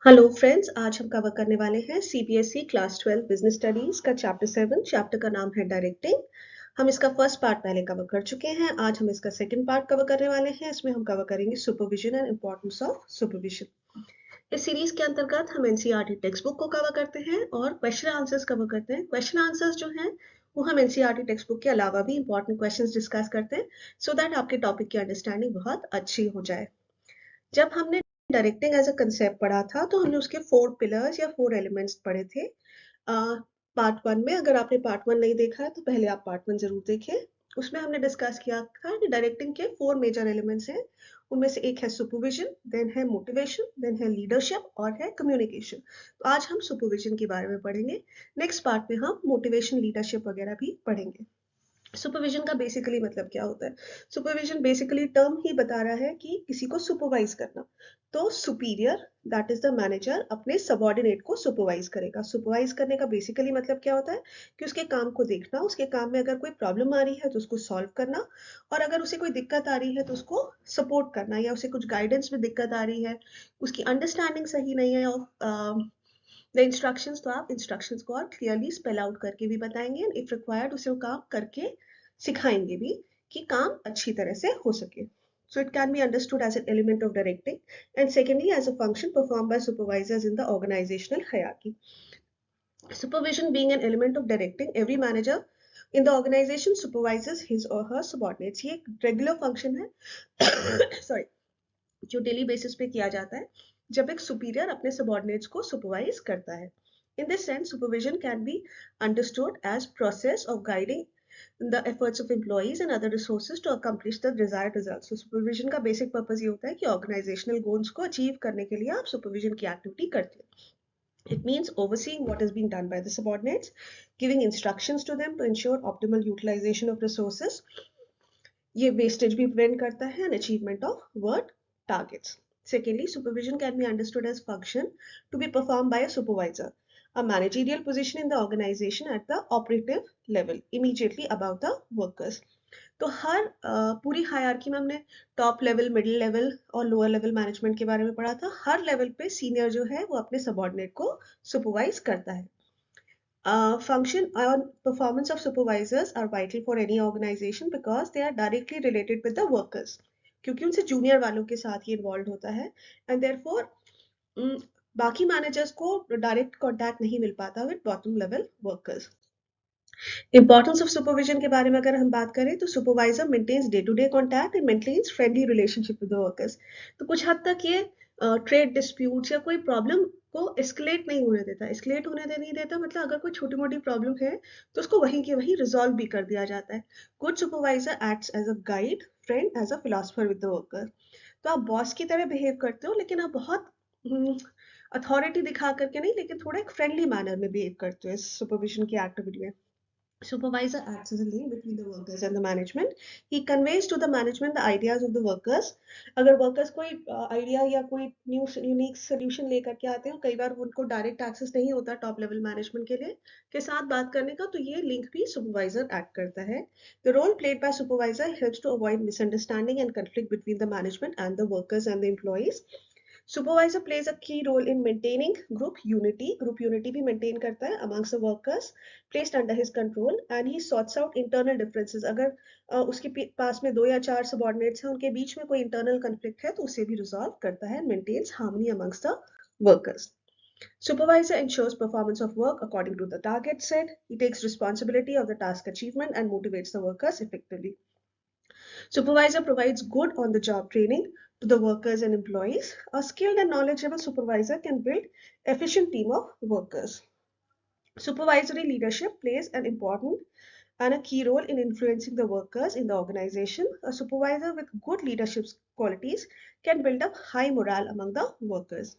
Hello friends, आज हम cover करने वाले हैं सीबीएसई क्लास 12 बिजनेस स्टडीज का चैप्टर 7। चैप्टर का नाम है डायरेक्टिंग। हम इसका फर्स्ट पार्ट पहले कवर कर चुके हैं। आज हम इसका सेकंड पार्ट कवर करने वाले हैं। इसमें हम कवर करेंगे supervision and importance of supervision. इस सीरीज के अंतर्गत हम एनसीईआरटी टेक्स्ट बुक को कवर करते हैं और क्वेश्चन आंसर्स कवर करते हैं। क्वेश्चन आंसर्स जो हैं वो हम एनसीईआरटी टेक्स्ट बुक के अलावा भी इंपॉर्टेंट क्वेश्चंस डिस्कस करते हैं, सो दैट आपके टॉपिक की अंडरस्टैंडिंग बहुत अच्छी हो जाए। जब हमने डायरेक्टिंग एज अ कंसेप्ट पढ़ा था तो हमने उसके 4 पिलर्स या 4 एलिमेंट्स पढ़े थे। पार्ट 1 में। अगर आपने पार्ट 1 नहीं देखा है तो पहले आप पार्ट 1 जरूर देखें। उसमें हमने डिस्कस किया था कि डायरेक्टिंग के 4 मेजर एलिमेंट्स हैं। उनमें से एक है सुपरविजन, देन है मोटिवेशन, देन है लीडरशिप और है कम्युनिकेशन। तो आज हम सुपरविजन के बारे में पढ़ेंगे। नेक्स्ट पार्ट में हम मोटिवेशन, लीडरशिप वगैरह भी पढ़ेंगे। सुपरविजन का बेसिकली मतलब क्या होता है? सुपरविजन बेसिकली टर्म ही बता रहा है कि किसी को सुपरवाइज करना। तो superior, that is the manager, अपने सबॉर्डिनेट को सुपरवाइज करेगा। सुपरवाइज करने का बेसिकली मतलब क्या होता है कि उसके काम को देखना, उसके काम में अगर कोई प्रॉब्लम आ रही है तो उसको सॉल्व करना, और अगर उसे कोई दिक्कत आ रही है तो उसको सपोर्ट करना, या उसे कुछ गाइडेंस में दिक्कत आ रही है, उसकी अंडरस्टैंडिंग सही नहीं है और द इंस्ट्रक्शंस, तो आप इंस्ट्रक्शंस को और क्लियरली स्पेल आउट करके भी बताएंगे, इफ रिक्वायर्ड उसे वो काम करके सिखाएंगे भी कि काम अच्छी तरह से हो सके। So it can be understood as an element of directing, and secondly as a function performed by supervisors in the organizational hierarchy. Supervision being an element of directing, every manager in the organization supervises his or her subordinates. ये एक regular function है sorry, जो daily basis पे किया जाता है जब एक सुपीरियर अपने सबॉर्डिनेट्स को सुपरवाइज करता है। In this sense supervision can be understood as process of guiding the efforts of employees and other resources to accomplish the desired results. So supervision का basic purpose ये होता है कि organizational goals को achieve करने के लिए आप supervision की activity करते हैं। It means overseeing what is being done by the subordinates, giving instructions to them to ensure optimal utilization of resources. ये wastage भी prevent करता है and achievement of work targets. Secondly, supervision can be understood as function to be performed by a supervisor, a managerial position in the organization at the operative level, immediately above the workers. तो हर पूरी hierarchy में हमने top level, middle level और lower level management के बारे में पढ़ा था। हर लेवल पे सीनियर जो है वो अपने सबॉर्डिनेट को सुपरवाइज करता है। Function and performance of supervisors are vital for any organization because they are directly related with the workers, क्योंकि उनसे जूनियर वालों के साथ ये इन्वॉल्व होता है, एंड देयरफॉर बाकी मैनेजर्स को डायरेक्ट कॉन्टैक्ट नहीं मिल पाता with bottom level workers. Importance of supervision के बारे में अगर हम बात करें तो supervisor maintains day to day contact and maintains friendly relationship with the workers. तो कुछ हद तक ये ट्रेड डिस्प्यूट्स या कोई प्रॉब्लम को एस्केलेट नहीं होने देता। एस्केलेट होने दे नहीं देता मतलब अगर कोई छोटी मोटी प्रॉब्लम है तो उसको वहीं के वहीं रिजॉल्व भी कर दिया जाता है। Good supervisor acts as a guide, friend, as a philosopher with the worker. तो आप बॉस की तरह बिहेव करते हो लेकिन आप बहुत अथॉरिटी दिखा करके नहीं, लेकिन थोड़ा एक फ्रेंडली मैनर में बिहेव करते हो इस सुपरविजन की एक्टिविटी में। Supervisor acts as a link between the workers and the management. He conveys to the management the ideas of the workers. अगर workers कोई आइडिया या कोई न्यू यूनिक सोल्यूशन लेकर के आते हैं, कई बार उनको डायरेक्ट एक्सेस नहीं होता टॉप लेवल मैनेजमेंट के लिए के साथ बात करने का, तो ये लिंक भी सुपरवाइजर एक्ट करता है। The role played by supervisor helps to avoid misunderstanding and conflict between the management and the workers and the employees. Supervisor plays a key role in maintaining group unity. Group unity भी maintain करता है amongst the workers placed under his control, and he sorts out internal differences. अगर उसके पास में 2 या 4 subordinates हैं, उनके बीच में कोई internal conflict है तो उसे भी resolve करता है, maintains harmony amongst the workers. Supervisor ensures performance of work according to the target set. He takes responsibility of the task achievement and motivates the workers effectively. Supervisor provides good on-the-job training to the workers and employees. A skilled and knowledgeable supervisor can build efficient team of workers. Supervisory leadership plays an important and a key role in influencing the workers in the organization. A supervisor with good leadership qualities can build up high morale among the workers.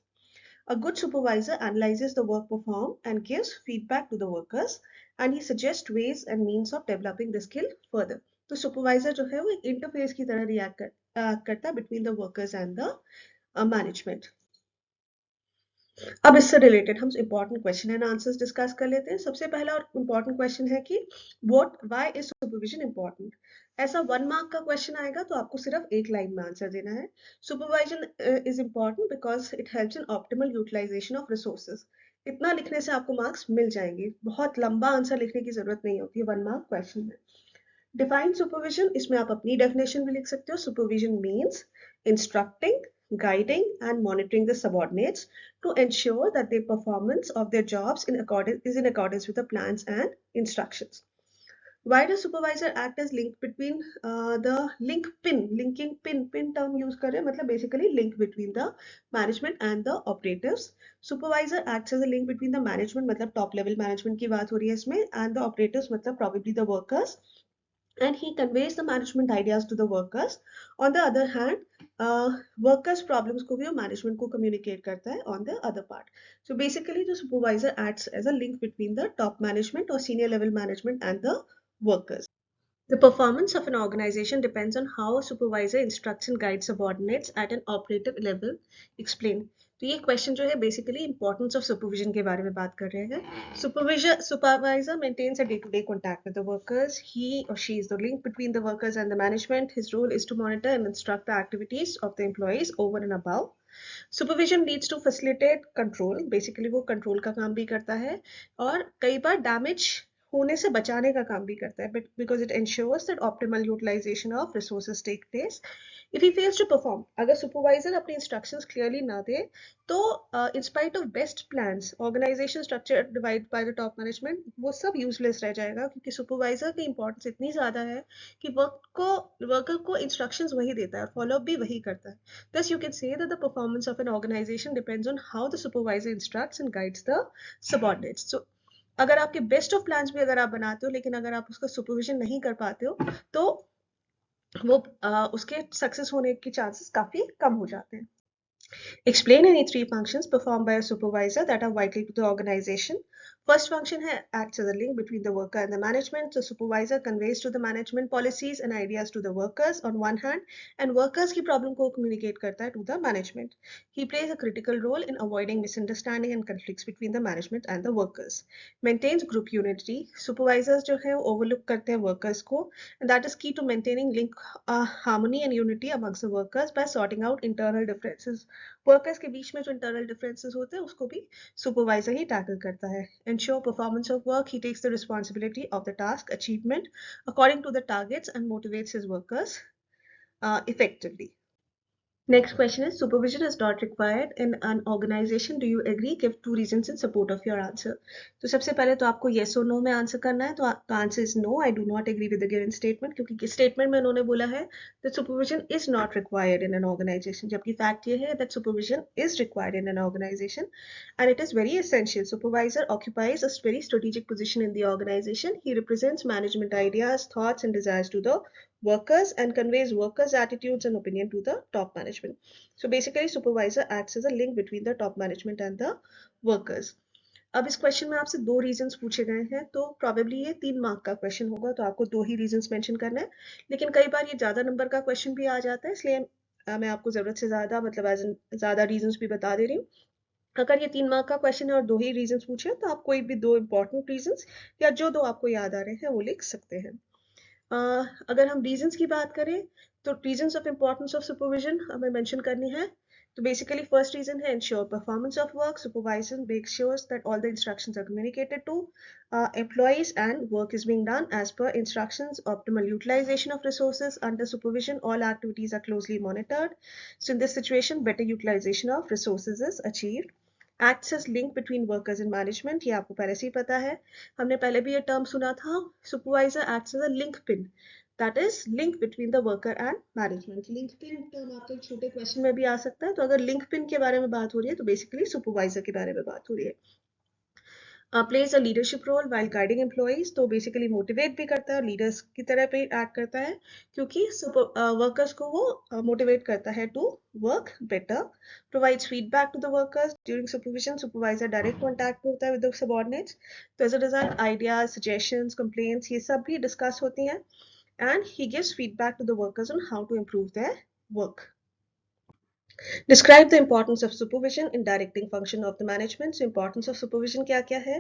A good supervisor analyzes the work performed and gives feedback to the workers, and he suggests ways and means of developing the skill further. तो supervisor जो है वो एक interface की तरह react करता है between the workers and the management. अब इससे रिलेटेड हम important question and answers discuss कर लेते हैं। सबसे पहला और इंपॉर्टेंट क्वेश्चन है कि व्हाई इज सुपरविजन इंपॉर्टेंट। ऐसा 1 मार्क का क्वेश्चन आएगा तो आपको सिर्फ एक लाइन में आंसर देना है। Supervision is important because it helps in optimal utilization of resources. इतना लिखने से आपको मार्क्स मिल जाएंगे, बहुत लंबा आंसर लिखने की जरूरत नहीं होती है 1 मार्क क्वेश्चन में। डिफाइन सुपरविजन, इसमें आप अपनी डेफिनेशन भी लिख सकते हो। Supervision means instructing, guiding and monitoring the subordinates to ensure that the performance of their jobs is in accordance with the plans and instructions. Why does supervisor act as link between the linking pin term use कर रहे हैं, मतलब basically link between the management and the operatives. Supervisor acts as a link between the management, मतलब top level management की बात हो रही है इसमें, and the operatives मतलब probably the workers, and he conveys the management ideas to the workers. On the other hand, workers problems को भी वो management को communicate करता है on the other part. So basically the supervisor acts as a link between the top management or senior level management and the workers. The performance of an organization depends on how a supervisor instructs and guides subordinates at an operative level. Explain. तो ये question जो है basically importance of supervision के बारे में बात कर रहे हैं। Supervisor maintains a day to day contact with the workers. He or she is the link between the workers and the management. His role is to monitor and instruct the activities of the employees over and above. Supervision leads to facilitate control, basically वो control का काम भी करता है और कई बार damage होने से बचाने का काम भी करता है, because it ensures that optimal utilization of resources take place. If he fails to perform, अगर सुपरवाइजर अपनी इंस्ट्रक्शंस क्लियरली ना दे तो in spite of best plans, organization structure divide by the top management, वो सब यूजलेस रह जाएगा, क्योंकि सुपरवाइजर की इंपॉर्टेंस इतनी ज्यादा है कि वर्कर को इंस्ट्रक्शंस वही देता है और फॉलोअप भी वही करता है। Thus, you can say that the performance of an organization depends on how the supervisor instructs and guides the subordinates. So, अगर आपके बेस्ट ऑफ प्लान्स भी अगर आप बनाते हो लेकिन अगर आप उसका सुपरविजन नहीं कर पाते हो तो वो उसके सक्सेस होने के चांसेस काफी कम हो जाते हैं। Explain any 3 functions performed by a supervisor that are vital to the organization. First function है acts as a link between the worker and the management. The supervisor conveys to the management policies and ideas to the workers on one hand, and workers की problem को communicate करता है to the management. He plays a critical role in avoiding misunderstanding and conflicts between the management and the workers. Maintains group unity. Supervisors जो है वो overlook करते हैं workers को, and that is key to maintaining link harmony and unity amongst the workers by sorting out internal differences. Workers के बीच में जो internal differences होते हैं उसको भी सुपरवाइजर ही टैकल करता है। Ensure performance of work, he takes the responsibility of the task achievement according to the targets and motivates his workers effectively. Next question is, supervision is not required in an organization. Do you agree? Give 2 reasons in support of your answer. तो सबसे पहले तो आपको yes or no में answer करना है, तो आपका answer is no. I do not agree with the given statement, क्योंकि स्टेटमेंट में उन्होंने बोला है that supervision is not required in an organization, जबकि फैक्ट ये है that supervision is required in an organization and it is very essential. Supervisor occupies a very strategic position in the organization. He represents management ideas, thoughts and desires to the workers and conveys workers' attitudes and opinion to the top management. So basically, supervisor acts as a link between the top management and the workers. अब इस question में आपसे 2 reasons पूछे गए हैं, तो probably ये 3 mark का क्वेश्चन होगा, तो आपको 2 ही रीजंस मेंशन करना है। लेकिन कई बार ये ज्यादा नंबर का क्वेश्चन भी आ जाता है, इसलिए मैं आपको जरूरत से ज्यादा मतलब ज्यादा रीजंस भी बता दे रही हूँ। अगर ये 3 मार्क का क्वेश्चन है और 2 ही रीजंस पूछे तो आप कोई भी 2 इंपॉर्टेंट रीजंस या जो 2 आपको याद आ रहे हैं वो लिख सकते हैं। अगर हम रीजंस की बात करें तो reasons of importance of supervision हमें मेंशन करनी है। तो बेसिकली फर्स्ट रीजन है ensure performance of work. Supervisor makes sure that all the instructions are communicated to employees and work is being done as per instructions. Optimal utilization of resources. Under supervision, all activities are closely monitored. So in this situation, better utilization of resources is achieved. Acts as link between workers and management, ये आपको पहले से ही पता है, हमने पहले भी ये टर्म सुना था। Supervisor acts as a link pin, that is link between the worker and management. Link pin term आपके छोटे क्वेश्चन में भी आ सकता है, तो अगर लिंक पिन के बारे में बात हो रही है तो बेसिकली सुपरवाइजर के बारे में बात हो रही है। Plays a leadership role while guiding employees, तो बेसिकली मोटिवेट भी करता है और लीडर्स की तरह पे एक्ट करता है, क्योंकि वर्कर्स को वो मोटिवेट करता है to work better. Provides feedback to the workers during supervision. Supervisor direct contact होता है विद द सबऑर्डिनेट्स, तो as a result ideas, suggestions, complaints ये सब भी डिस्कस होती हैं, and he gives feedback to the workers on how to improve their work. Describe the importance of supervision in directing function of the management. So importance of supervision क्या है?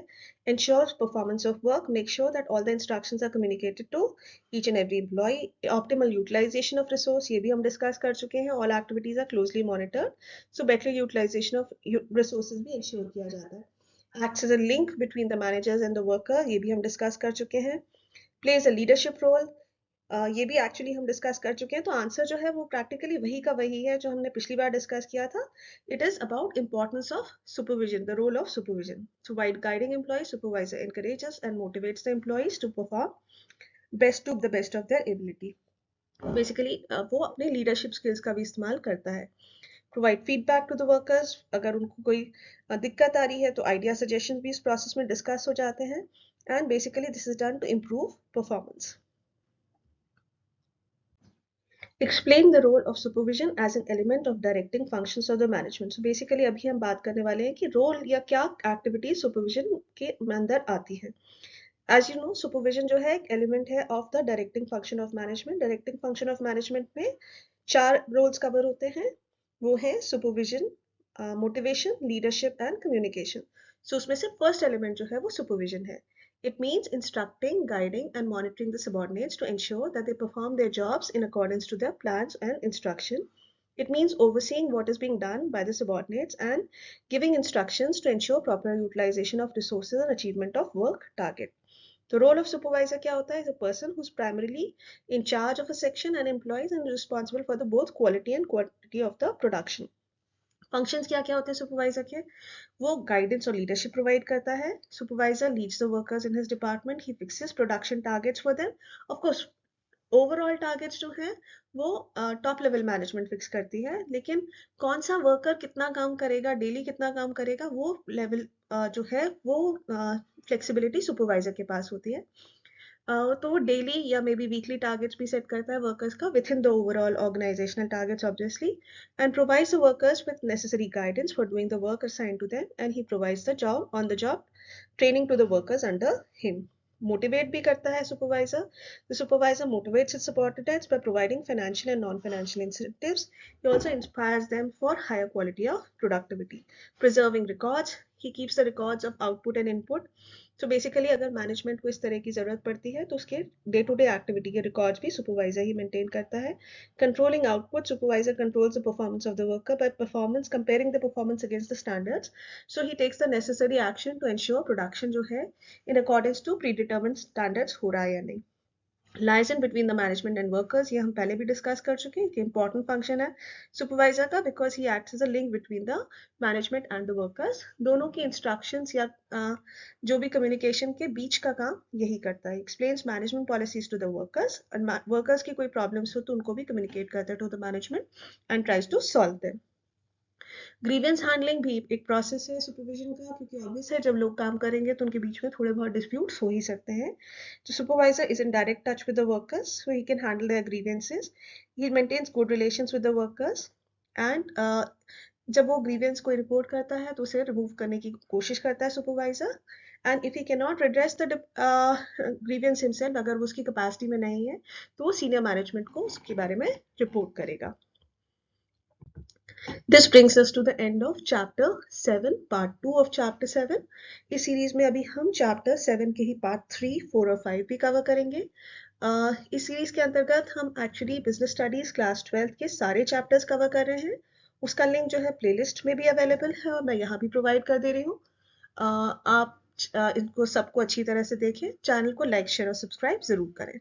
Ensures performance of work, make sure that all the instructions are communicated to each and every employee. Optimal utilization of resource, ये भी हम discuss कर चुके हैं. All activities are closely monitored. So better utilization of resources भी ensure किया जाता है. Acts as a link between the managers and the worker, ये भी हम discuss कर चुके हैं. Plays a leadership role. ये भी एक्चुअली हम डिस्कस कर चुके हैं, तो आंसर जो है वो प्रैक्टिकली वही का वही है जो हमने पिछली बार डिस्कस किया था. It is about importance of supervision, the role of supervision. So while guiding employee, supervisor encourages and motivates the employees to perform best to the best of their ability. Basically वो अपने leadership skills का भी इस्तेमाल करता है. Provide feedback to the workers, अगर उनको कोई दिक्कत आ रही है तो आइडिया सजेशन भी इस प्रोसेस में डिस्कस हो जाते हैं. And basically this is done to improve performance. Explain the role of supervision as an element of directing functions of the management. So basically अभी हम बात करने वाले हैं कि रोल या क्या एक्टिविटी सुपरविजन के अंदर आती है. As you know, supervision जो है एक एलिमेंट है of the directing function of management. Directing function of management में 4 रोल्स कवर होते हैं. वो है supervision, motivation, leadership and communication. So उसमें से फर्स्ट एलिमेंट जो है वो सुपरविजन है. It means instructing, guiding, and monitoring the subordinates to ensure that they perform their jobs in accordance to their plans and instruction. It means overseeing what is being done by the subordinates and giving instructions to ensure proper utilization of resources and achievement of work target. The role of supervisor क्या होता है? Is a person who's primarily in charge of a section and employees and responsible for the both quality and quantity of the production. Functions क्या क्या होते हैं supervisor के? वो guidance और लीडरशिप प्रोवाइड करता है. Supervisor leads the workers in his department. He fixes production targets for them. Of course overall targets जो है वो टॉप लेवल मैनेजमेंट फिक्स करती है, लेकिन कौन सा वर्कर कितना काम करेगा, डेली कितना काम करेगा, वो लेवल जो है वो फ्लेक्सिबिलिटी सुपरवाइजर के पास होती है. तो वो डेली या मे बी वीकली टारगेट्स भी सेट करता है वर्कर्स का within the overall organizational targets obviously, and provides the workers with necessary guidance for doing the work assign to them, and he provides the job on the job training to the workers under him. Motivate भी करता है supervisor. The supervisor motivates its subordinates by providing financial and non financial incentives. He also inspires them for higher quality of productivity. Preserving records, he keeps the records of output and input. So basically अगर management को इस तरह की जरूरत पड़ती है तो उसके डे टू डे एक्टिविटी के रिकॉर्ड्स भी सुपरवाइजर ही मेंटेन करता है. Controlling output, supervisor controls the performance of the worker by performance comparing the performance against the standards. So he takes the necessary action to ensure production जो है in according to predetermined standards हो रहा है या नहीं. Lies in between the management and workers, ये हम पहले भी डिस्कस कर चुके हैं कि इंपॉर्टेंट फंक्शन है सुपरवाइजर का, because he acts as a link between the management and the workers. दोनों की इंस्ट्रक्शंस या जो भी कम्युनिकेशन के बीच का काम यही करता है. Explains management policies to the workers, and workers की कोई प्रॉब्लम्स हो तो उनको भी कम्युनिकेट करता है to the management and tries to solve them. Grievance handling भी एक प्रोसेस है सुपरविजन का, क्योंकि ऑब्वियस है जब लोग काम करेंगे तो उनके बीच में थोड़े बहुत डिस्प्यूट्स हो ही सकते हैं. तो supervisor is in direct touch with the workers, so he can handle their grievances. He maintains good relations with the workers, and जब वो ग्रीवेंस को रिपोर्ट करता है तो उसे रिमूव करने की कोशिश करता है supervisor. And if he can not redress the grievance himself, अगर वो उसकी कैपेसिटी में नहीं है तो वो सीनियर मैनेजमेंट को उसके बारे में रिपोर्ट करेगा. This brings us to the end of chapter 7, part 2 of chapter 7. इस सीरीज में अभी हम chapter 7 के ही part 3, 4 और 5 भी कवर करेंगे. इस सीरीज के अंतर्गत हम एक्चुअली बिजनेस स्टडीज क्लास 12 के सारे चैप्टर्स कवर कर रहे हैं. उसका लिंक जो है प्लेलिस्ट में भी अवेलेबल है और मैं यहाँ भी प्रोवाइड कर दे रही हूँ. आप इनको सबको अच्छी तरह से देखें. चैनल को लाइक, शेयर और सब्सक्राइब जरूर करें.